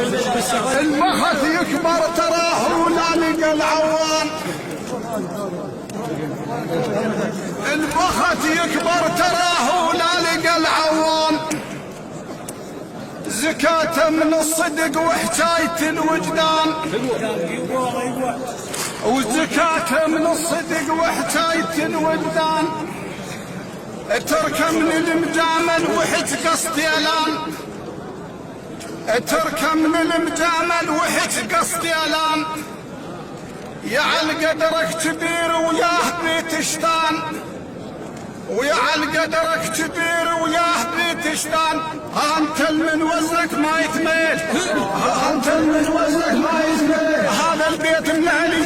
البخت يكبر تراه ولا لقى العوان، البخت يكبر تراه ولا لقى العوان، زكاته من الصدق وحكاية الوجدان، وزكاته من الصدق وحكاية الوجدان، اتركه من المجامل وحت قصديلان، اتركه من المجامل وحت قصديلان، يعل قدرك كبير وياه بيت شتان، ويعل قدرك كبير وياه بيت شتان، انت من وزنك ما يتميل، انت من وزنك ما يتميل، هذا البيت من اهلي